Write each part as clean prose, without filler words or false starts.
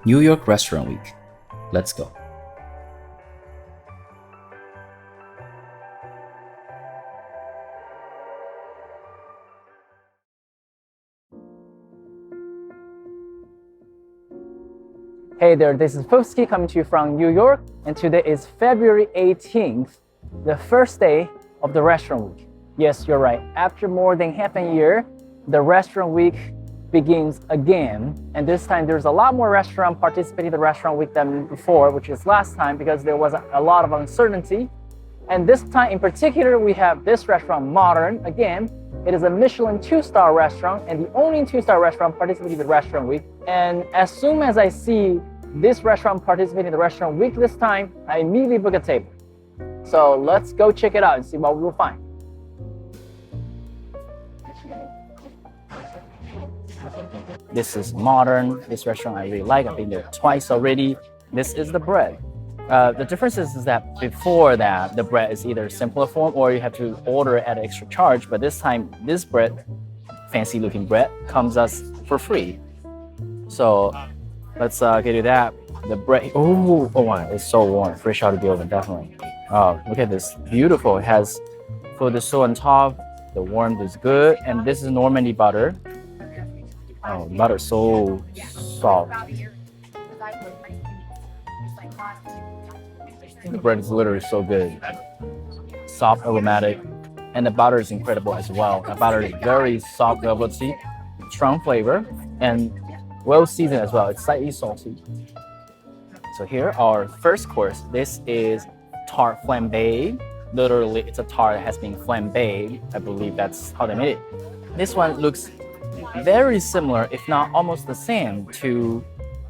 New York Restaurant Week. Let's go. Hey there, this is Fufski coming to you from New York, and today is February 18th, the first day of the restaurant week. Yes, you're right. After more than half a year, the restaurant week begins again, and this time there's a lot more restaurants participating in the restaurant week than before, which is last time because there was a lot of uncertainty. And this time in particular, we have this restaurant, Modern. Again, it is a Michelin 2-star restaurant and the only 2-star restaurant participating in the restaurant week. And as soon as I see this restaurant participating in the restaurant week this time, I immediately book a table. So let's go check it out and see what we will find. This is Modern. This restaurant I really like. I've been there twice already. This is the bread. The difference is that before that, the bread is either simpler form or you have to order it at an extra charge. But this time, this bread, fancy looking bread, comes us for free. So let's get to that. The bread, oh my, it's so warm. Fresh out of the oven, definitely. Oh, look at this, beautiful. It has faux de on top. The warmth is good. And this is Normandy butter. Oh, butter is so soft. The bread is literally so good. Soft, aromatic, and the butter is incredible as well. The butter is very soft, velvety, strong flavor, and well seasoned as well. It's slightly salty. So here, our first course. This is Tart Flambée. Literally, it's a tart that has been flambéed. I believe that's how they made it. This one looks very similar, if not almost the same, to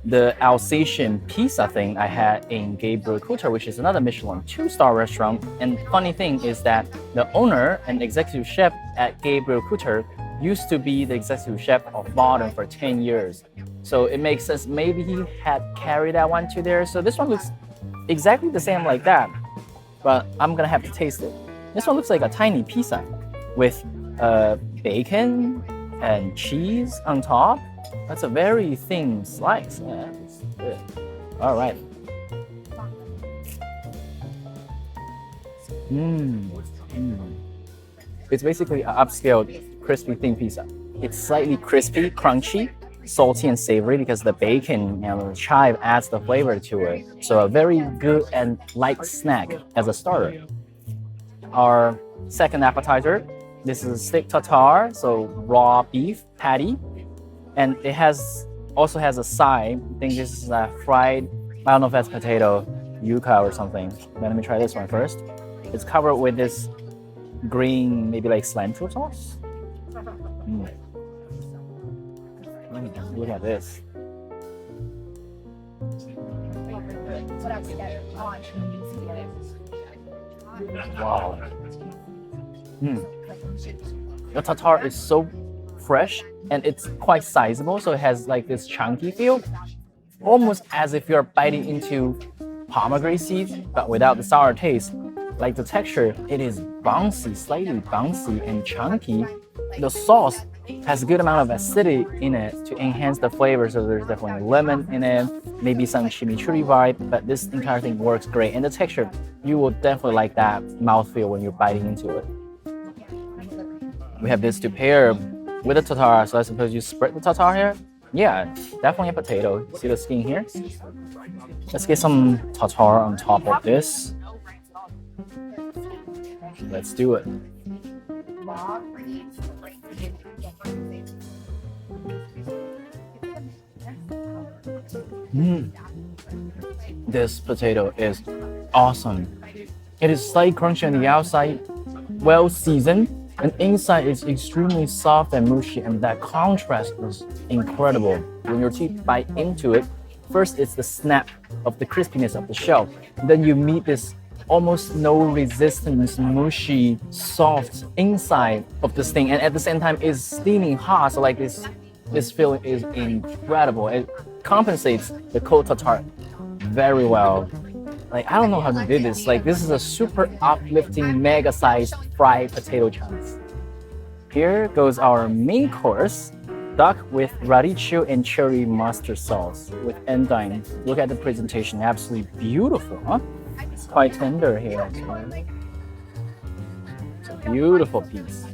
the Alsatian pizza thing I had in Gabriel Couture, which is another Michelin 2-star restaurant. And funny thing is that the owner and executive chef at Gabriel Couture used to be the executive chef of Modern for 10 years. So it makes sense, maybe he had carried that one to there. So this one looks exactly the same like that, but I'm gonna have to taste it. This one looks like a tiny pizza with bacon and cheese on top. That's a very thin slice. Yeah, it's good. All right. It's basically an upscaled, crispy thin pizza. It's slightly crispy, crunchy, salty and savory because the bacon and the chive adds the flavor to it. So a very good and light snack as a starter. Our second appetizer, this is steak tartare, so raw beef patty. And it also has a side. I think this is a fried, I don't know if that's potato, yuca or something. Let me try this one first. It's covered with this green, maybe like cilantro sauce. Look at this. Wow. The tartare is so fresh and it's quite sizable, so it has like this chunky feel, almost as if you're biting into pomegranate seeds, but without the sour taste. Like the texture, it is bouncy, slightly bouncy and chunky. The sauce has a good amount of acidity in it to enhance the flavor, so there's definitely lemon in it, maybe some chimichurri vibe, but this entire thing works great. And the texture, you will definitely like that mouthfeel when you're biting into it. We have this to pair with the tartare, so I suppose you spread the tartare here? Yeah, definitely a potato. See the skin here? Let's get some tartare on top of this. Let's do it. This potato is awesome. It is slightly crunchy on the outside, well seasoned, and inside is extremely soft and mushy, and that contrast is incredible. When your teeth bite into it, first it's the snap of the crispiness of the shell, then you meet this almost no resistance, mushy, soft inside of this thing, and at the same time it's steaming hot, so like this feeling is incredible. It compensates the cold tartare very well. Like, I don't know how to do this. Like, this is a super uplifting, mega-sized fried potato chunks. Here goes our main course. duck with radicchio and cherry mustard sauce with endive. Look at the presentation, absolutely beautiful, huh? It's quite tender here. It's a beautiful piece.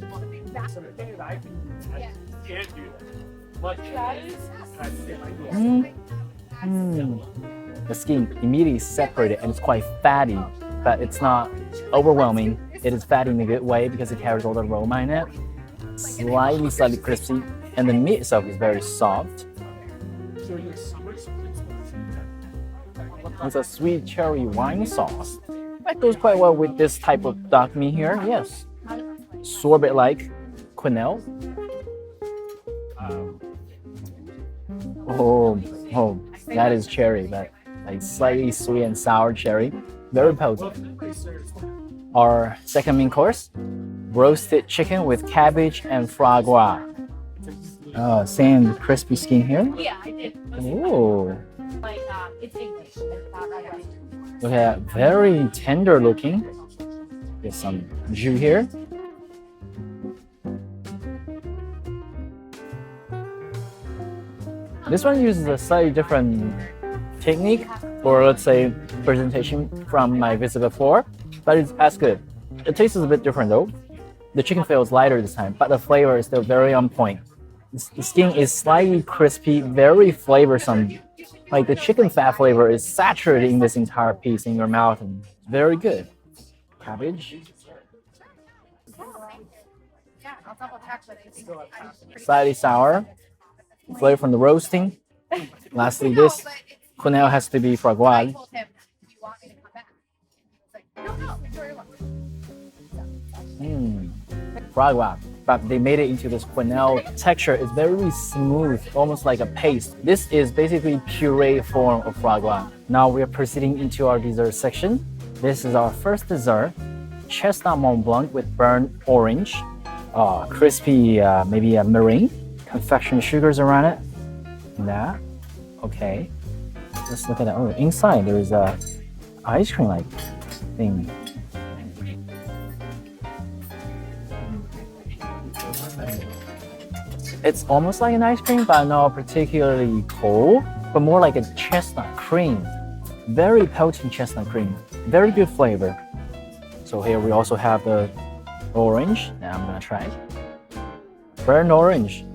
The skin immediately separated and it's quite fatty, but it's not overwhelming. It is fatty in a good way because it carries all the aroma in it. Slightly crispy, and the meat itself is very soft. It's a sweet cherry wine sauce. That goes quite well with this type of duck meat here, yes. Sorbet-like quenelle. Oh, that is cherry, but like slightly sweet and sour cherry. Very potent. Our second main course, roasted chicken with cabbage and foie gras. Same crispy skin here. Yeah, I did. Ooh. Like, it's English. It's not right. Look at that, very tender looking. There's some jus here. This one uses a slightly different technique, or let's say presentation from my visit before, but it's as good. The taste is a bit different though. The chicken feels lighter this time, but the flavor is still very on point. The skin is slightly crispy, very flavorsome. Like the chicken fat flavor is saturated in this entire piece in your mouth, and it's very good. Cabbage. Slightly sour. Flavor from the roasting. Lastly, this quenelle has to be foie gras. Foie gras, but they made it into this quenelle texture. It's very smooth, almost like a paste. This is basically puree form of foie gras. Now we are proceeding into our dessert section. This is our first dessert, Chestnut Montblanc with burnt orange, crispy maybe a meringue, confection sugars around it. That, okay. Let's look at that. Oh, inside there is a ice cream like thing. It's almost like an ice cream, but not particularly cold, but more like a chestnut cream. Very potent chestnut cream. Very good flavor. So here we also have the orange. Now I'm gonna try it. Burnt orange.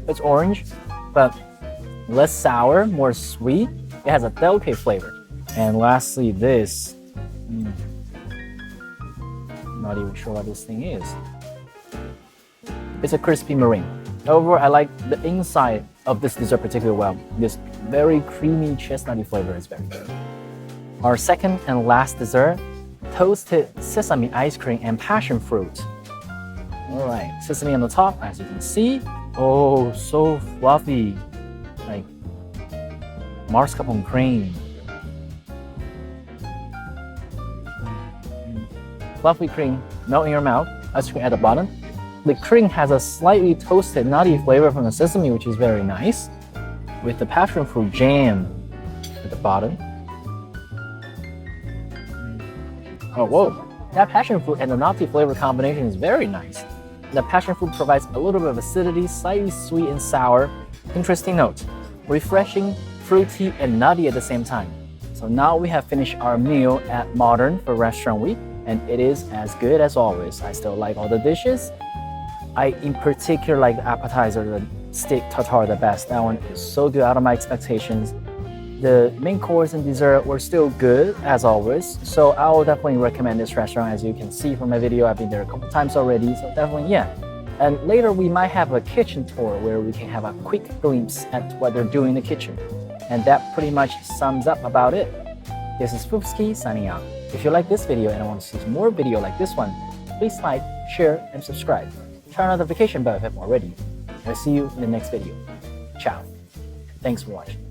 It's orange, but less sour, more sweet. It has a delicate flavor. And lastly, this. Not even sure what this thing is. It's a crispy meringue. However, I like the inside of this dessert particularly well. This very creamy chestnutty flavor is very good. Our second and last dessert, toasted sesame ice cream and passion fruit. All right, sesame on the top, as you can see. Oh, so fluffy, like mascarpone cream. Fluffy cream, melt in your mouth, ice cream at the bottom. The cream has a slightly toasted, nutty flavor from the sesame, which is very nice, with the passion fruit jam at the bottom. Oh, whoa, that passion fruit and the nutty flavor combination is very nice. The passion fruit provides a little bit of acidity, slightly sweet and sour. Interesting note, refreshing, fruity, and nutty at the same time. So now we have finished our meal at Modern for Restaurant Week, and it is as good as always. I still like all the dishes. I in particular like the appetizer, the steak tartare the best. That one is so good, out of my expectations. The main course and dessert were still good as always. So I will definitely recommend this restaurant. As you can see from my video, I've been there a couple times already. So definitely, yeah. And later we might have a kitchen tour where we can have a quick glimpse at what they're doing in the kitchen. And that pretty much sums up about it. This is Fufski signing out. If you like this video and want to see more video like this one, please like, share, and subscribe. Turn on the notification bell if you haven't already. I'll see you in the next video. Ciao. Thanks for watching.